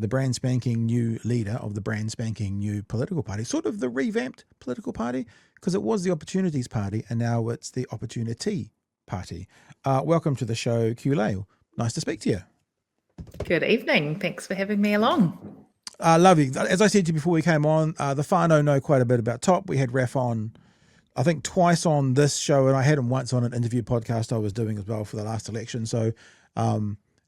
the brand spanking new leader of the brand spanking new political party, sort of the revamped political party, because it was the Opportunities Party and now it's the Opportunity Party. Welcome to the show, Qiulae. Nice to speak to you. Good evening. Thanks for having me along. Lovely. As I said to you before we came on, the whānau know quite a bit about TOP. We had Raf on, I think, twice on this show, and I had him once on an interview podcast I was doing as well for the last election. So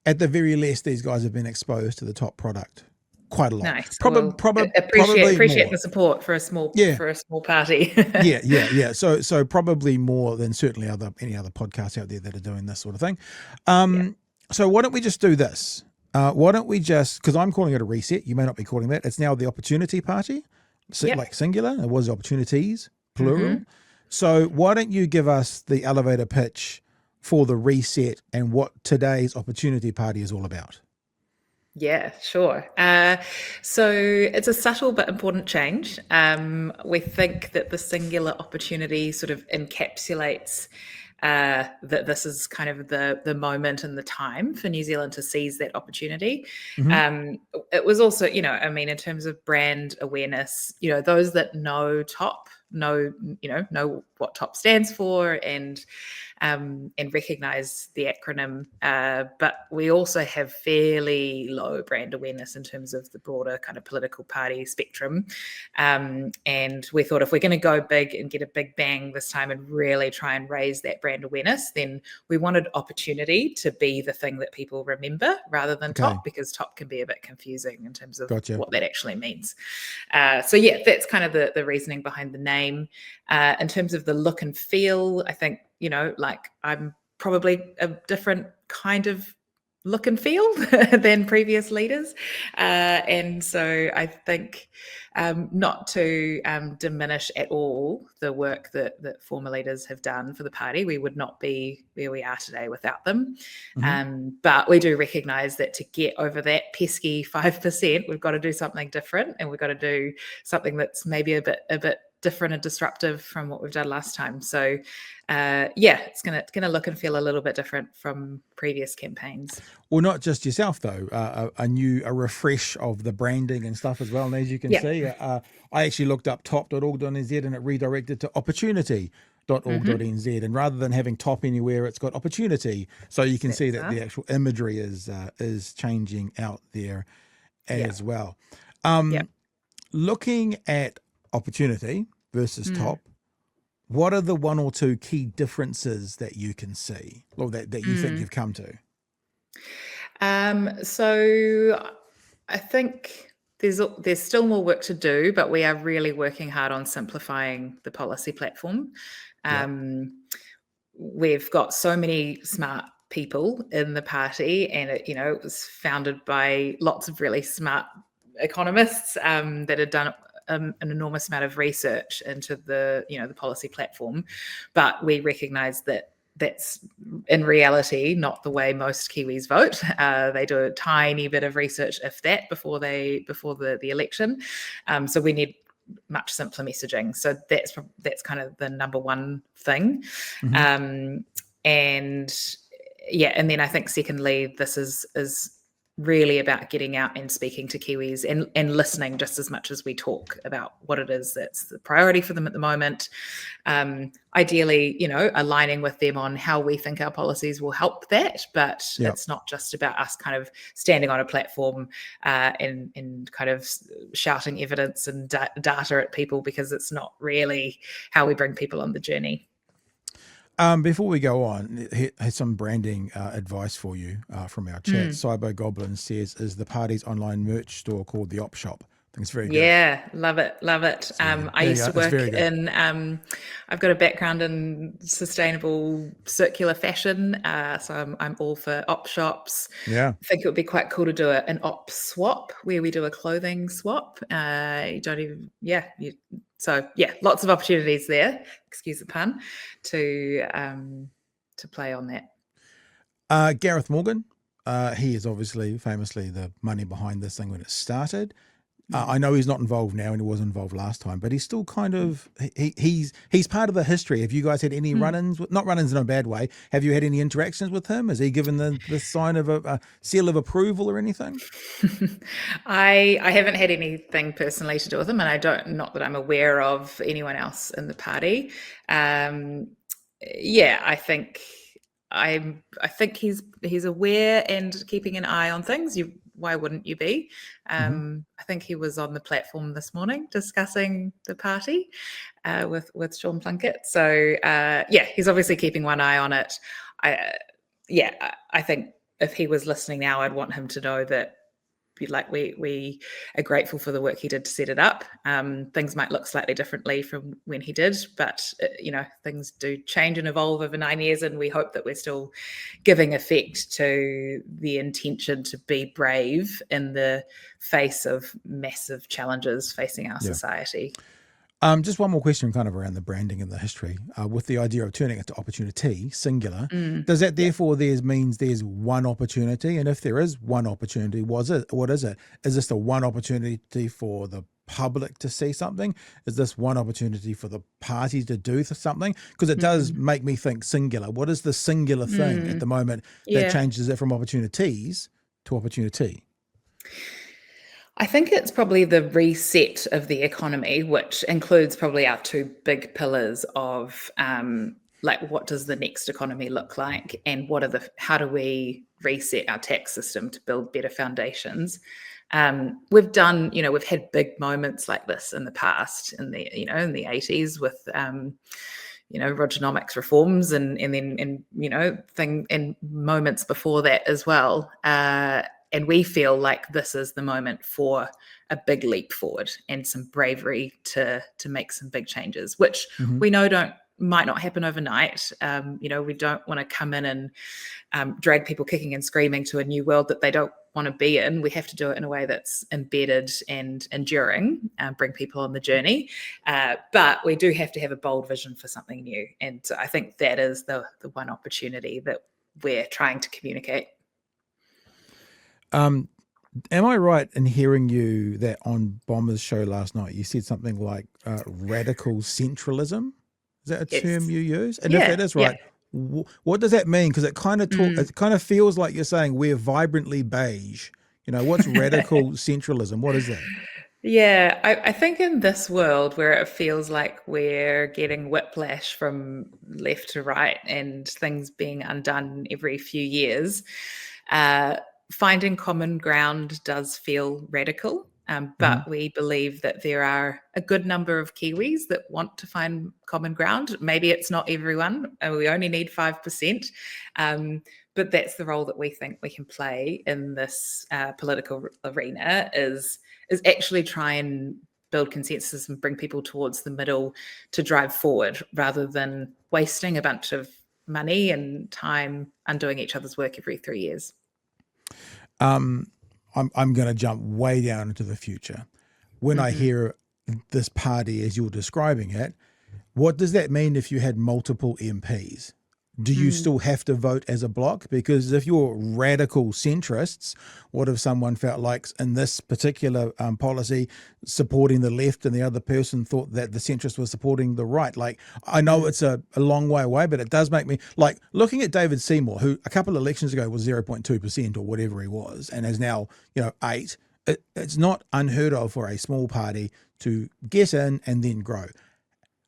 at the very least, these guys have been exposed to the TOP product quite a lot. Nice. Probably Appreciate more. the support for a small party. Yeah. So probably more than certainly any other podcasts out there that are doing this sort of thing. So why don't we just do this? Why don't we just, because I'm calling it a reset, you may not be calling that. It's now the Opportunity Party, like singular. It was opportunities, plural. Mm-hmm. So why don't you give us the elevator pitch for the reset and what today's Opportunity Party is all about? Yeah, sure. So it's a subtle but important change. We think that the singular opportunity sort of encapsulates that this is kind of the moment and the time for New Zealand to seize that opportunity. Mm-hmm. It was also, in terms of brand awareness, those that know TOP know what TOP stands for and recognize the acronym. But we also have fairly low brand awareness in terms of the broader kind of political party spectrum. And we thought if we're going to go big and get a big bang this time and really try and raise that brand awareness, then we wanted opportunity to be the thing that people remember rather than TOP, because TOP can be a bit confusing in terms of what that actually means. So that's kind of the reasoning behind the name. In terms of the look and feel, I think, I'm probably a different kind of look and feel than previous leaders. And so I think not to diminish at all the work that former leaders have done for the party. We would not be where we are today without them. Mm-hmm. But we do recognise that to get over that pesky 5%, we've got to do something different, and we've got to do something that's maybe a bit different and disruptive from what we've done last time. So it's gonna look and feel a little bit different from previous campaigns. Well, not just yourself though, a refresh of the branding and stuff as well. And as you can see, I actually looked up top.org.nz and it redirected to opportunity.org.nz. Mm-hmm. And rather than having TOP anywhere, it's got opportunity. So you can see that the actual imagery is changing out there as well. Looking at opportunity versus TOP, what are the one or two key differences that you can see or that you think you've come to? So I think there's still more work to do, but we are really working hard on simplifying the policy platform. We've got so many smart people in the party, and it was founded by lots of really smart economists that had done an enormous amount of research into the policy platform, but we recognise that that's in reality not the way most Kiwis vote. They do a tiny bit of research, if that, before the election. So we need much simpler messaging. So that's kind of the number one thing. Mm-hmm. And then I think secondly, this is really about getting out and speaking to Kiwis and listening just as much as we talk about what it is that's the priority for them at the moment. Ideally, aligning with them on how we think our policies will help that, but it's not just about us kind of standing on a platform and kind of shouting evidence and data at people, because it's not really how we bring people on the journey. Before we go on, here's some branding advice for you from our chat. Cyber Goblin says, is the party's online merch store called the Op Shop? I think it's very good. Yeah, love it. So, I used to work in, I've got a background in sustainable circular fashion. So I'm all for op shops. Yeah. I think it would be quite cool to do an op swap where we do a clothing swap. So lots of opportunities there, excuse the pun, to play on that. Gareth Morgan, he is obviously famously the money behind this thing when it started. I know he's not involved now, and he wasn't involved last time, but he's still kind of he's part of the history. Have you guys had any run-ins? Not run-ins in a bad way. Have you had any interactions with him? Has he given the sign of a seal of approval or anything? I haven't had anything personally to do with him, and not that I'm aware of anyone else in the party. Yeah, I think he's aware and keeping an eye on things. Why wouldn't you be? I think he was on the platform this morning discussing the party with Sean Plunkett. So yeah, he's obviously keeping one eye on it. I think if he was listening now, I'd want him to know that we are grateful for the work he did to set it up. Things might look slightly differently from when he did, but things do change and evolve over 9 years, and we hope that we're still giving effect to the intention to be brave in the face of massive challenges facing our society. Just one more question kind of around the branding and the history with the idea of turning it to opportunity, singular. Does that therefore means there's one opportunity? And if there is one opportunity, what is it? Is this the one opportunity for the public to see something? Is this one opportunity for the party to do something? Because it does make me think singular. What is the singular thing at the moment that changes it from opportunities to opportunity? I think it's probably the reset of the economy, which includes probably our two big pillars of what does the next economy look like, and how do we reset our tax system to build better foundations. We've had big moments like this in the past, in the 80s with Rogernomics reforms, and moments before that as well. And we feel like this is the moment for a big leap forward and some bravery to make some big changes, which we know might not happen overnight. We don't want to come in and drag people kicking and screaming to a new world that they don't want to be in. We have to do it in a way that's embedded and enduring, bring people on the journey. But we do have to have a bold vision for something new. And I think that is the one opportunity that we're trying to communicate. Am I right in hearing you that on Bomber's show last night, you said something like radical centralism? Is that a term you use? And if that is right, what does that mean? Because it kind of feels like you're saying we're vibrantly beige. What's radical centralism? What is that? Yeah, I think in this world where it feels like we're getting whiplash from left to right and things being undone every few years, finding common ground does feel radical, but we believe that there are a good number of Kiwis that want to find common ground. Maybe it's not everyone, and we only need 5%, but that's the role that we think we can play in this political arena is actually try and build consensus and bring people towards the middle to drive forward, rather than wasting a bunch of money and time undoing each other's work every 3 years. I'm going to jump way down into the future. When I hear this party as you're describing it, what does that mean if you had multiple MPs? Do you still have to vote as a bloc? Because if you're radical centrists, what if someone felt like in this particular policy supporting the left and the other person thought that the centrist was supporting the right? Like, I know it's a long way away, but it does make me like looking at David Seymour, who a couple of elections ago was 0.2% or whatever he was, and is now, 8. It's not unheard of for a small party to get in and then grow.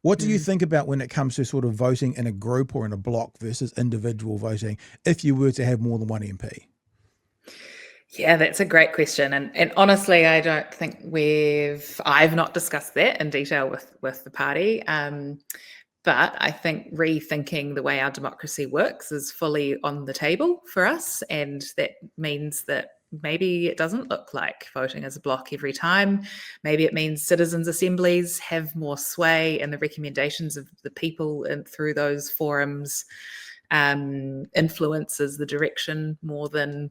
What do you think about when it comes to sort of voting in a group or in a block versus individual voting if you were to have more than one MP? Yeah, that's a great question. And honestly, I don't think I've not discussed that in detail with the party. But I think rethinking the way our democracy works is fully on the table for us. And that means that maybe it doesn't look like voting as a block every time. Maybe it means citizens' assemblies have more sway, and the recommendations of the people through those forums influences the direction more than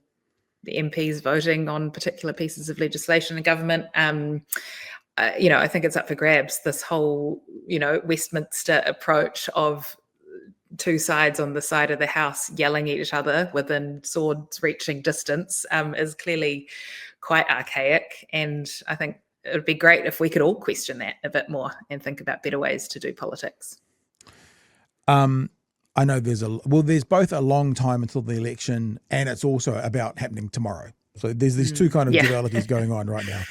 the MPs voting on particular pieces of legislation in government. I think it's up for grabs, this whole, Westminster approach of two sides on the side of the house yelling at each other within swords reaching distance is clearly quite archaic. And I think it would be great if we could all question that a bit more and think about better ways to do politics. I know there's both a long time until the election, and it's also about happening tomorrow. So there's these two kind of dualities going on right now.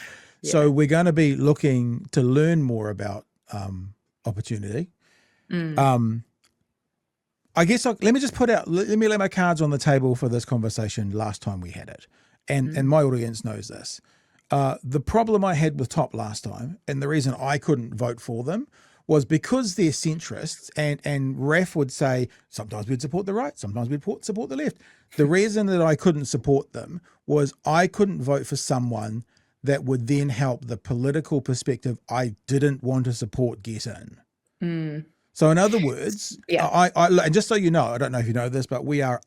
Yeah. So we're going to be looking to learn more about opportunity. I guess let me lay my cards on the table for this conversation last time we had it. And my audience knows this. The problem I had with TOP last time, and the reason I couldn't vote for them, was because they're centrists, and Raf would say, sometimes we'd support the right, sometimes we'd support the left. The reason that I couldn't support them was I couldn't vote for someone that would then help the political perspective I didn't want to support get in. So in other words, I and just so you know, I don't know if you know this, but we are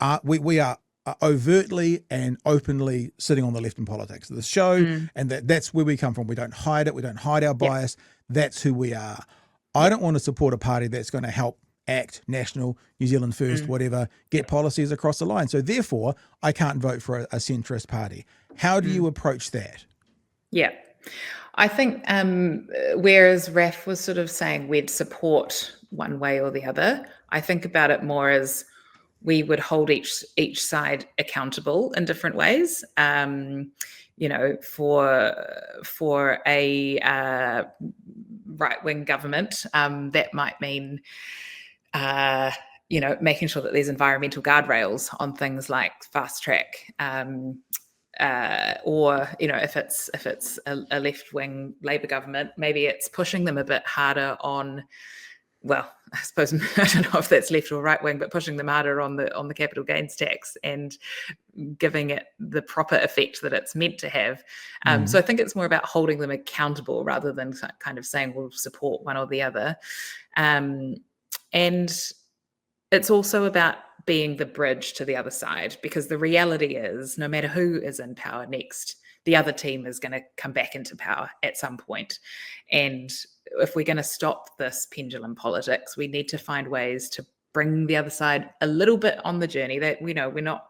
overtly and openly sitting on the left in politics. The show, and that's where we come from. We don't hide it. We don't hide our bias. That's who we are. I don't want to support a party that's going to help ACT, National, New Zealand First, whatever, get policies across the line. So therefore, I can't vote for a centrist party. How do you approach that? Yeah. I think whereas Raf was sort of saying we'd support one way or the other, I think about it more as we would hold each side accountable in different ways. For a right-wing government, that might mean, making sure that there's environmental guardrails on things like fast track, or if it's a left-wing Labour government, maybe it's pushing them a bit harder on. Well, I suppose I don't know if that's left or right wing, but pushing them harder on the capital gains tax and giving it the proper effect that it's meant to have. So I think it's more about holding them accountable rather than kind of saying we'll support one or the other. And it's also about being the bridge to the other side, because the reality is no matter who is in power next, the other team is going to come back into power at some point. And if we're going to stop this pendulum politics, we need to find ways to bring the other side a little bit on the journey. That we know we're not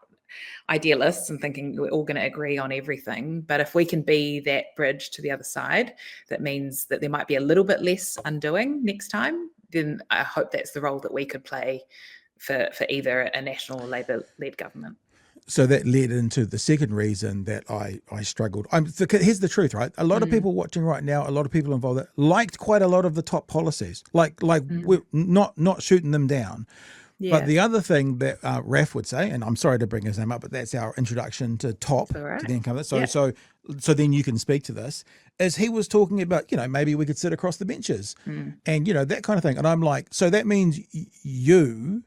idealists and thinking we're all going to agree on everything. But if we can be that bridge to the other side, that means that there might be a little bit less undoing next time. Then I hope that's the role that we could play for either a national or Labour-led government. So that led into the second reason that I struggled. Here's the truth, right? A lot of people watching right now, a lot of people involved that liked quite a lot of the TOP policies. We're not shooting them down. Yeah. But the other thing that Raf would say, and I'm sorry to bring his name up, but that's our introduction to TOP, to the income. So then you can speak to this, is he was talking about, maybe we could sit across the benches and, that kind of thing. And I'm like, so that means you,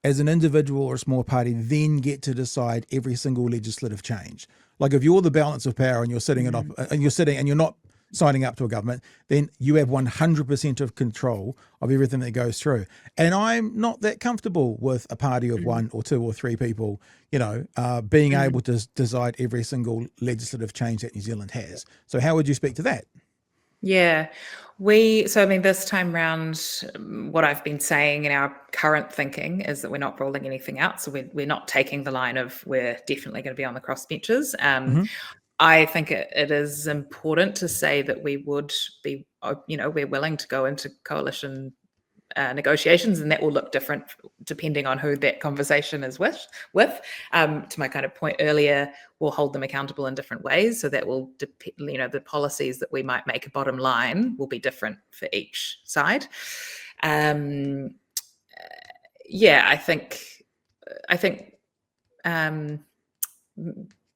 as an individual or a small party, then get to decide every single legislative change. Like if you're the balance of power and you're sitting and you're not signing up to a government, then you have 100% of control of everything that goes through. And I'm not that comfortable with a party of one or two or three people, being able to decide every single legislative change that New Zealand has. So how would you speak to that? Yeah, this time round, what I've been saying in our current thinking is that we're not rolling anything out. So we're not taking the line of we're definitely going to be on the crossbenches. I think it is important to say that we would be, we're willing to go into coalition negotiations, and that will look different depending on who that conversation is with. To my kind of point earlier, we'll hold them accountable in different ways. So that will depend, the policies that we might make a bottom line will be different for each side. I think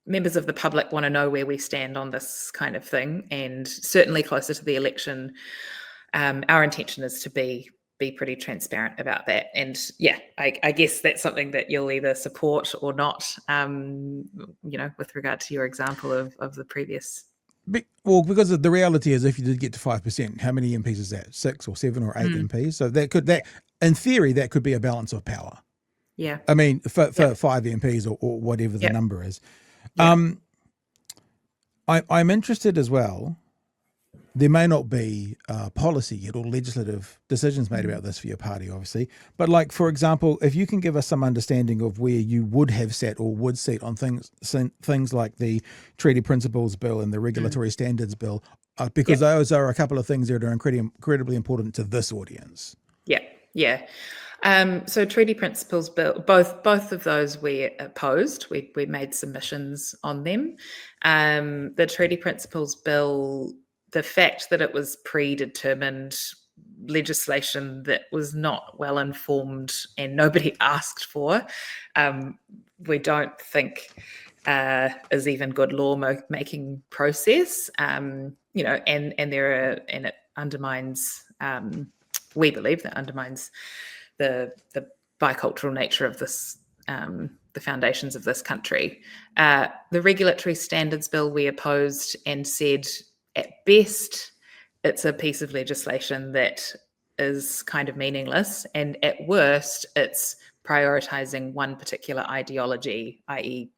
members of the public want to know where we stand on this kind of thing, and certainly closer to the election, our intention is to be pretty transparent about that. And I guess that's something that you'll either support or not, with regard to your example of the previous. Well, because the reality is if you did get to 5%, how many MPs is that? 6 or 7 or 8 MPs? So that in theory, that could be a balance of power. Yeah. I mean, for 5 MPs or whatever the number is. Yeah. I'm interested as well, there may not be policy yet or legislative decisions made about this for your party, obviously. But like, for example, if you can give us some understanding of where you would have sat or would sit on things like the Treaty Principles Bill and the Regulatory Standards Bill, because those are a couple of things that are incredibly important to this audience. Yeah, yeah. So Treaty Principles Bill, both of those we opposed. We made submissions on them. The Treaty Principles Bill, the fact that it was predetermined legislation that was not well informed and nobody asked for, we don't think is even good making process. And it undermines. We believe that undermines the bicultural nature of this, the foundations of this country. The Regulatory Standards Bill we opposed and said, at best, it's a piece of legislation that is kind of meaningless, and at worst, it's prioritising one particular ideology, i.e.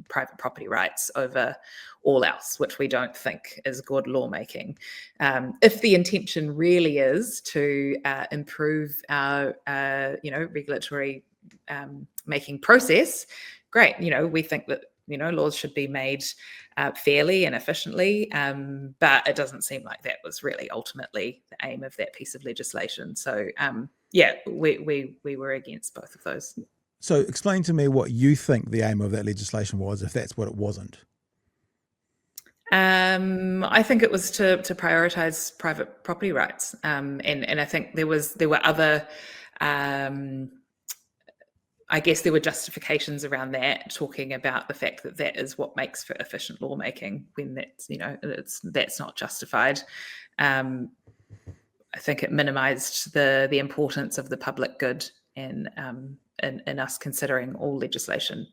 private property rights, over all else, which we don't think is good lawmaking. If the intention really is to improve our, regulatory making process, great. We think that laws should be made fairly and efficiently, but it doesn't seem like that was really ultimately the aim of that piece of legislation. So, we were against both of those. So explain to me what you think the aim of that legislation was, if that's what it wasn't. I think it was to prioritise private property rights, and I think there were other. I guess there were justifications around that, talking about the fact that that is what makes for efficient lawmaking, when that's not justified. I think it minimised the importance of the public good in us considering all legislation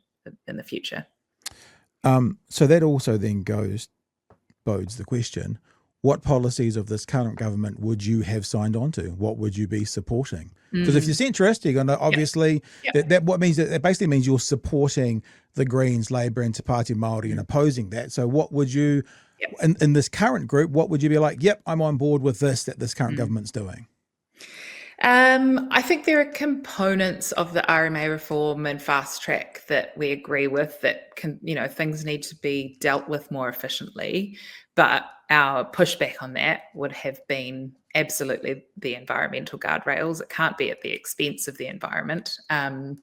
in the future. So that also then bodes the question, what policies of this current government would you have signed on to? What would you be supporting? Because if you're centrist, you're going to obviously, that what means that basically means you're supporting the Greens, Labour and Te Pāti Māori and opposing that. So what would you, in this current group, what would you be like, yep, I'm on board with this, that this current government's doing? I think there are components of the RMA reform and fast track that we agree with, that things need to be dealt with more efficiently. But our pushback on that would have been absolutely the environmental guardrails. It can't be at the expense of the environment. And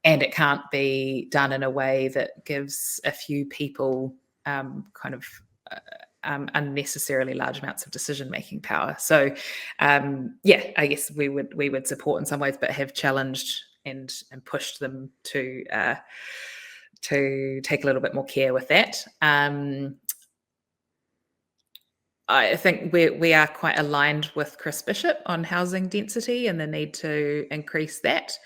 it can't be done in a way that gives a few people unnecessarily large amounts of decision-making power. So, I guess we would support in some ways, but have challenged and pushed them to take a little bit more care with that. I think we are quite aligned with Chris Bishop on housing density and the need to increase that.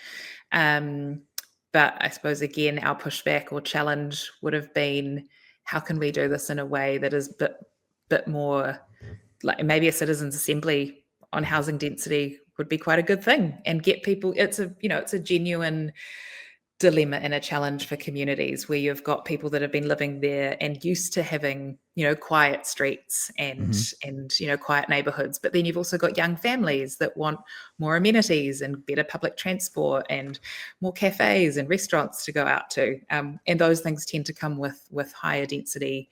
But I suppose, again, our pushback or challenge would have been, how can we do this in a way that is a bit more like, maybe a citizens' assembly on housing density would be quite a good thing, and get people, it's a genuine dilemma and a challenge for communities where you've got people that have been living there and used to having, quiet streets and quiet neighborhoods. But then you've also got young families that want more amenities and better public transport and more cafes and restaurants to go out to. And those things tend to come with higher density,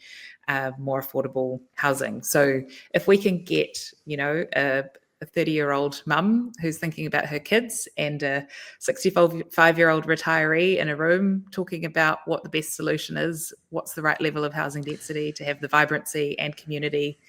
more affordable housing. So if we can get, a 30-year-old mum who's thinking about her kids and a 65-year-old retiree in a room talking about what the best solution is, what's the right level of housing density to have the vibrancy and community,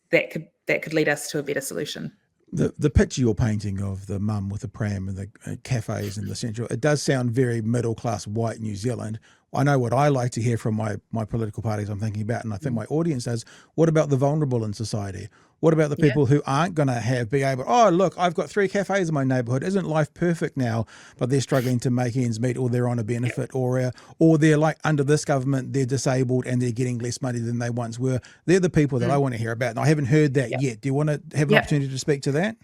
that could lead us to a better solution. The picture you're painting of the mum with the pram and the cafes and the central, it does sound very middle-class white New Zealand. I know what I like to hear from my political parties I'm thinking about, and I think my audience does. What about the vulnerable in society? What about the people who aren't going to be able, oh, look, I've got 3 cafes in my neighbourhood. Isn't life perfect now? But they're struggling to make ends meet, or they're on a benefit, or they're like, under this government, they're disabled and they're getting less money than they once were. They're the people that I want to hear about. And I haven't heard that yet. Do you want to have an opportunity to speak to that?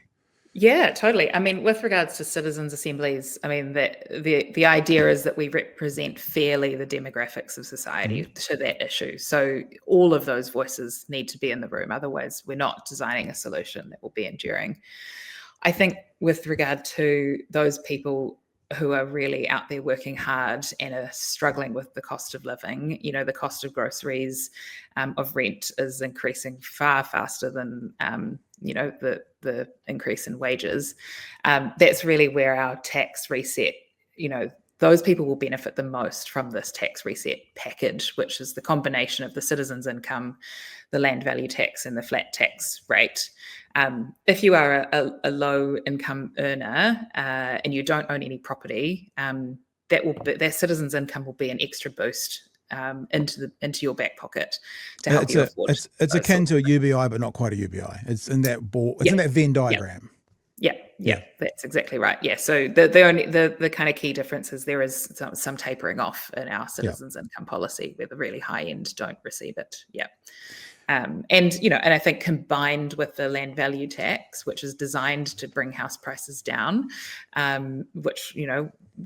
Yeah, totally. I mean, with regards to citizens' assemblies, I mean, the idea is that we represent fairly the demographics of society to that issue. So all of those voices need to be in the room. Otherwise, we're not designing a solution that will be enduring. I think with regard to those people who are really out there working hard and are struggling with the cost of living, the cost of groceries, of rent is increasing far faster than the increase in wages. That's really where our tax reset, those people will benefit the most from this tax reset package, which is the combination of the citizens' income, the land value tax, and the flat tax rate. If you are a low income earner and you don't own any property, their citizens' income will be an extra boost into your back pocket to help you afford. It's akin to a UBI, but not quite a UBI. It's in that in that Venn diagram. Yeah, that's exactly right. Yeah, so the kind of key difference is there is some tapering off in our citizens' income policy where the really high end don't receive it. Yeah. And I think combined with the land value tax, which is designed to bring house prices down, which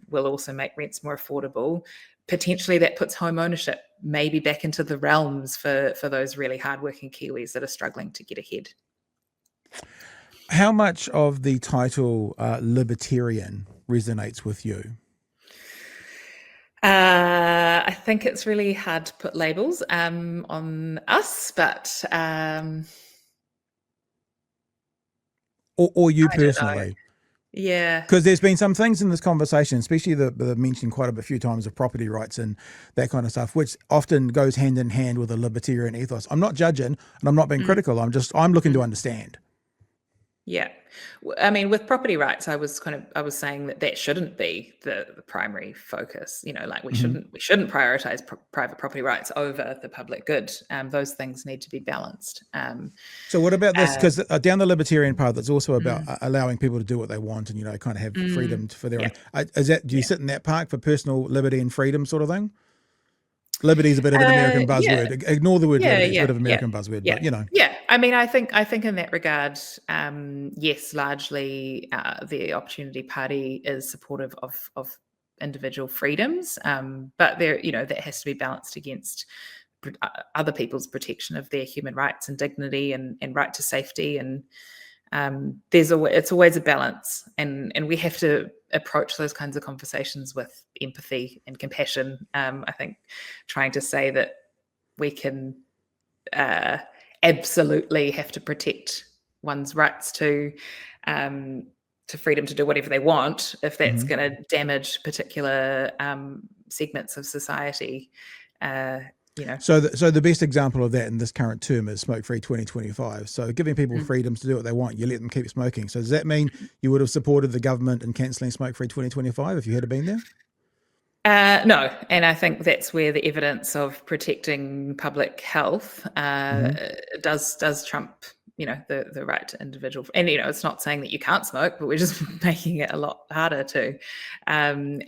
will also make rents more affordable, potentially that puts home ownership maybe back into the realms for those really hardworking Kiwis that are struggling to get ahead. How much of the title libertarian resonates with you? I think it's really hard to put labels on us, but or you personally. Yeah, because there's been some things in this conversation, especially the mentioned quite a few times of property rights and that kind of stuff, which often goes hand in hand with a libertarian ethos. I'm not judging and I'm not being critical. I'm looking to understand. Yeah. I mean, with property rights, I was saying that shouldn't be the primary focus. We shouldn't prioritize private property rights over the public good. Those things need to be balanced. So what about this? Because down the libertarian path, it's also about allowing people to do what they want and kind of have freedom for their own. Do you sit in that park for personal liberty and freedom sort of thing? Liberty is a bit of an American buzzword. Yeah. Ignore the word liberty. It's a bit of an American buzzword, but Yeah, I mean, I think in that regard, yes, largely the Opportunity Party is supportive of individual freedoms, but that has to be balanced against other people's protection of their human rights and dignity and right to safety, and it's always a balance, and we have to approach those kinds of conversations with empathy and compassion. I think trying to say that we can absolutely have to protect one's rights to freedom to do whatever they want, if that's going to damage particular segments of society. So the best example of that in this current term is Smoke Free 2025. So giving people freedoms to do what they want, you let them keep smoking. So does that mean you would have supported the government in cancelling Smoke Free 2025 if you had been there? No, and I think that's where the evidence of protecting public health does trump, the right to individual. And it's not saying that you can't smoke, but we're just making it a lot harder to. And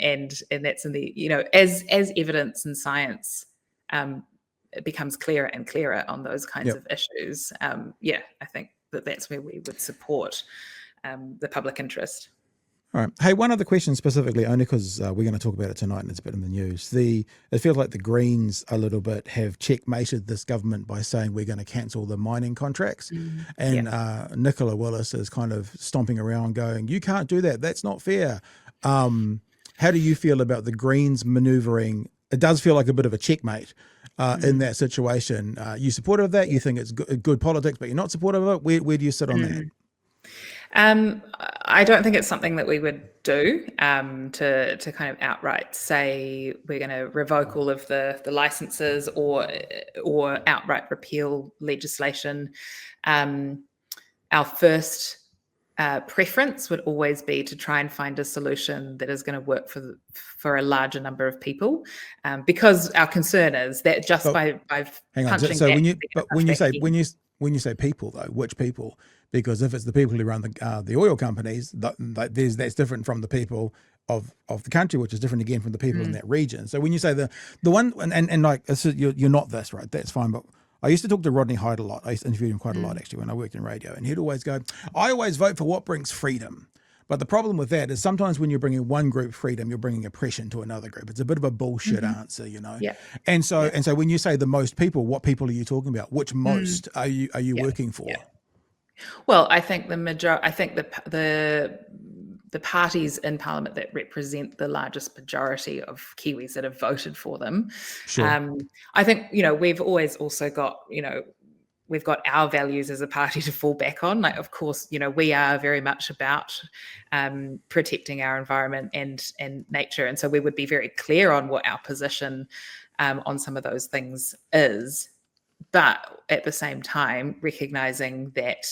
that's in the as evidence and science it becomes clearer and clearer on those kinds of issues. I think that's where we would support the public interest. All right. Hey, one other question specifically, only because we're going to talk about it tonight and it's a bit in the news. It feels like the Greens a little bit have checkmated this government by saying we're going to cancel the mining contracts. And Nicola Willis is kind of stomping around going, you can't do that. That's not fair. How do you feel about the Greens manoeuvring? It does feel like a bit of a checkmate in that situation. You supportive of that? You think it's good politics, but you're not supportive of it? Where do you sit on that? I don't think it's something that we would do to kind of outright say we're going to revoke all of the licenses or outright repeal legislation. Our first preference would always be to try and find a solution that is going to work for a larger number of people, because our concern is that just by hang on. So when you say people though, which people? Because if it's the people who run the oil companies, that's different from the people of the country, which is different again from the people in that region. So when you say the one and like you're not this, right? That's fine, but I used to talk to Rodney Hyde a lot. I used to interview him quite a lot, actually, when I worked in radio. And he'd always go, I always vote for what brings freedom. But the problem with that is sometimes when you're bringing one group freedom, you're bringing oppression to another group. It's a bit of a bullshit answer, Yeah. And so when you say the most people, what people are you talking about? Which most are you working for? Yeah. Well, I think the parties in Parliament that represent the largest majority of Kiwis that have voted for them. Sure. I think, we've always also got, we've got our values as a party to fall back on. Like, of course, we are very much about protecting our environment and nature. And so we would be very clear on what our position on some of those things is. But at the same time, recognizing that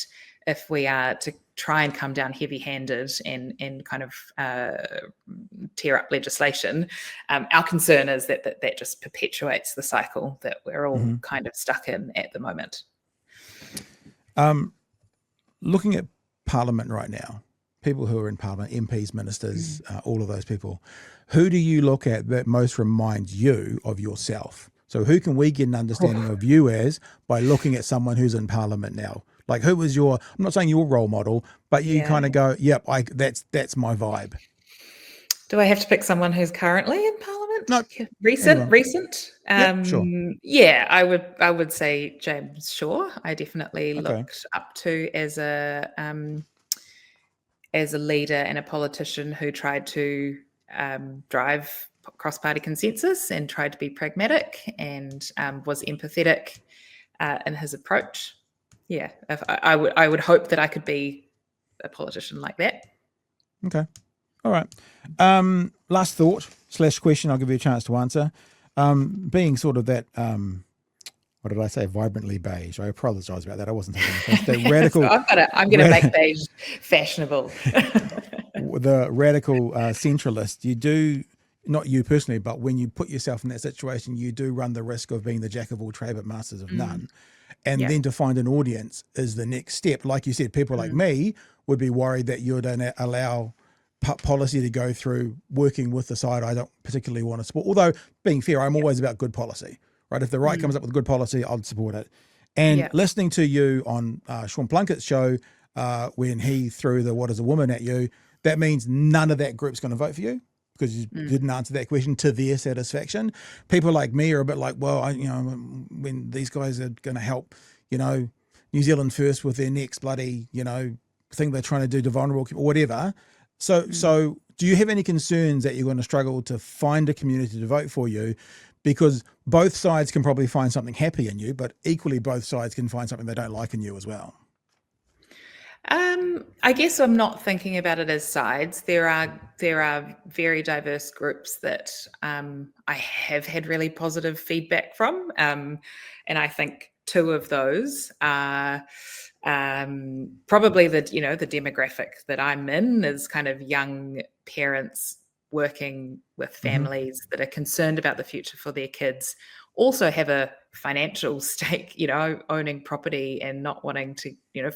if we are to try and come down heavy-handed and kind of tear up legislation, our concern is that just perpetuates the cycle that we're all kind of stuck in at the moment. Looking at Parliament right now, people who are in Parliament, MPs, ministers, all of those people, who do you look at that most reminds you of yourself? So who can we get an understanding of you as by looking at someone who's in Parliament now? Like, who was I'm not saying your role model, but you kind of go, yep, that's my vibe. Do I have to pick someone who's currently in Parliament? No. Recent? Sure. Yeah, I would say James Shaw. I definitely looked up to as a leader and a politician who tried to drive cross-party consensus and tried to be pragmatic and was empathetic in his approach. Yeah, I would hope that I could be a politician like that. Okay. All right. Last thought / question I'll give you a chance to answer. Being sort of that, what did I say? Vibrantly beige. I apologize about that. I wasn't taking offense. The radical. So I'm going to make beige fashionable. The radical centralist, you do, not you personally, but when you put yourself in that situation, you do run the risk of being the jack of all trade but masters of none. And then to find an audience is the next step. Like you said, people like me would be worried that you don't allow policy to go through working with the side I don't particularly want to support. Although, being fair, I'm always about good policy, right? If the right comes up with good policy, I'll support it. And listening to you on Sean Plunkett's show when he threw the "what is a woman" at you, that means none of that group's going to vote for you because you didn't answer that question to their satisfaction. People like me are a bit like, well, when these guys are going to help, New Zealand First with their next bloody, thing they're trying to do to vulnerable or whatever. So do you have any concerns that you're going to struggle to find a community to vote for you? Because both sides can probably find something happy in you, but equally both sides can find something they don't like in you as well. I guess I'm not thinking about it as sides. There are very diverse groups that I have had really positive feedback from, and I think two of those are probably the demographic that I'm in is kind of young parents working with families that are concerned about the future for their kids, also have a financial stake, owning property and not wanting to,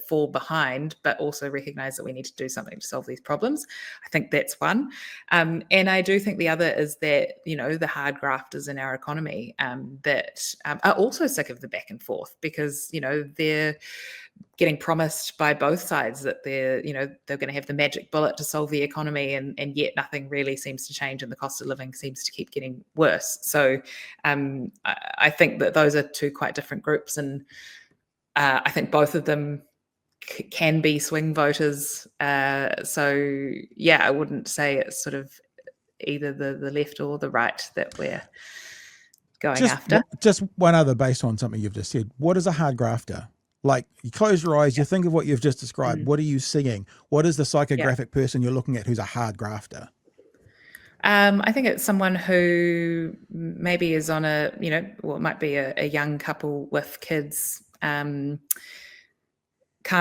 fall behind, but also recognize that we need to do something to solve these problems. I think that's one. And I do think the other is that, the hard grafters in our economy that are also sick of the back and forth because, they're getting promised by both sides that they're going to have the magic bullet to solve the economy, and yet nothing really seems to change, and the cost of living seems to keep getting worse. So I think that those are two quite different groups, and I think both of them can be swing voters. So yeah, I wouldn't say it's sort of either the left or the right that we're going after. Just one other based on something you've just said. What is a hard grafter? Like, you close your eyes, you think of what you've just described. What are you seeing? What is the psychographic person you're looking at who's a hard grafter? I think it's someone who maybe is on it might be a young couple with kids, can't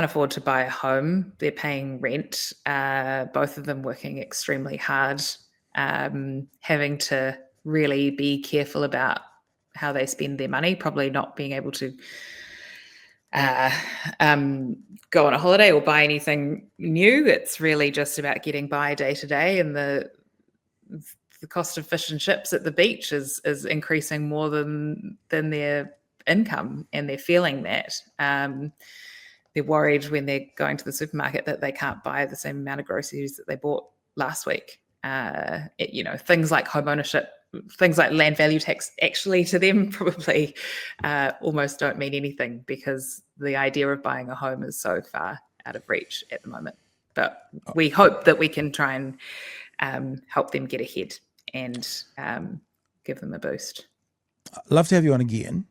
afford to buy a home. They're paying rent, both of them working extremely hard, having to really be careful about how they spend their money, probably not being able to go on a holiday or buy anything new. It's really just about getting by day to day, and the cost of fish and chips at the beach is increasing more than their income, and they're feeling that. They're worried when they're going to the supermarket that they can't buy the same amount of groceries that they bought last week. Things like home ownership, things like land value tax, actually to them probably almost don't mean anything, because the idea of buying a home is so far out of reach at the moment. But we hope that we can try and help them get ahead and give them a boost. I'd love to have you on again.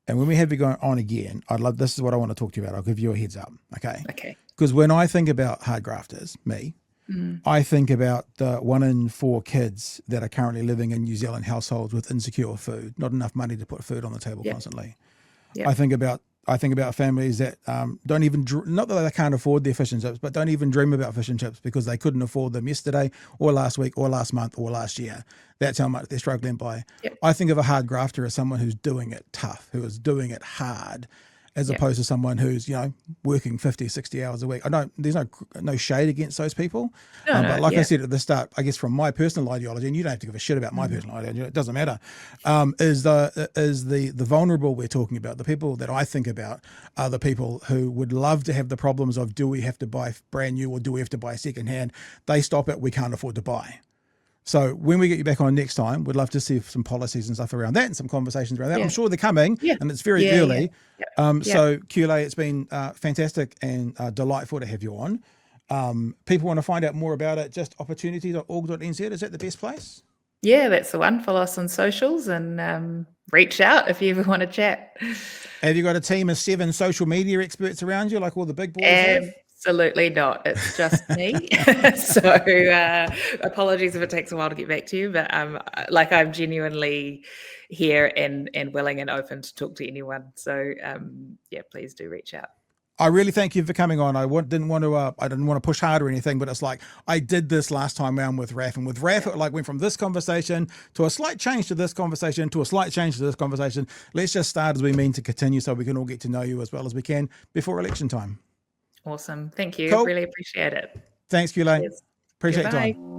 And when we have you going on again, this is what I want to talk to you about. I'll give you a heads up. Okay. Okay. Because when I think about hard grafters, I think about the 1 in 4 kids that are currently living in New Zealand households with insecure food, not enough money to put food on the table constantly. Yep. I think about families that don't even, not that they can't afford their fish and chips, but don't even dream about fish and chips because they couldn't afford them yesterday or last week or last month or last year. That's how much they're struggling by. Yep. I think of a hard grafter as someone who's doing it tough, who is doing it hard, as opposed to someone who's, working 50, 60 hours a week. There's no shade against those people. But like I said at the start, I guess from my personal ideology, and you don't have to give a shit about my personal ideology, it doesn't matter, is the vulnerable we're talking about. The people that I think about are the people who would love to have the problems of, do we have to buy brand new or do we have to buy secondhand? They stop at, we can't afford to buy. So when we get you back on next time, we'd love to see some policies and stuff around that and some conversations around that. Yeah. I'm sure they're coming, and it's very early. Yeah. So Qiulae, it's been fantastic and delightful to have you on. People want to find out more about it, just opportunity.org.nz. Is that the best place? Yeah, that's the one. Follow us on socials and reach out if you ever want to chat. Have you got a team of 7 social media experts around you, like all the big boys have? Absolutely not. It's just me. So apologies if it takes a while to get back to you, but I'm genuinely here and willing and open to talk to anyone. So please do reach out. I really thank you for coming on. I didn't want to push hard or anything, but it's like I did this last time around with Raf, and with Raf, it went from this conversation to a slight change to this conversation to a slight change to this conversation. Let's just start as we mean to continue, so we can all get to know you as well as we can before election time. Awesome. Thank you. Cool. Really appreciate it. Thanks, Qiulae. Appreciate your time.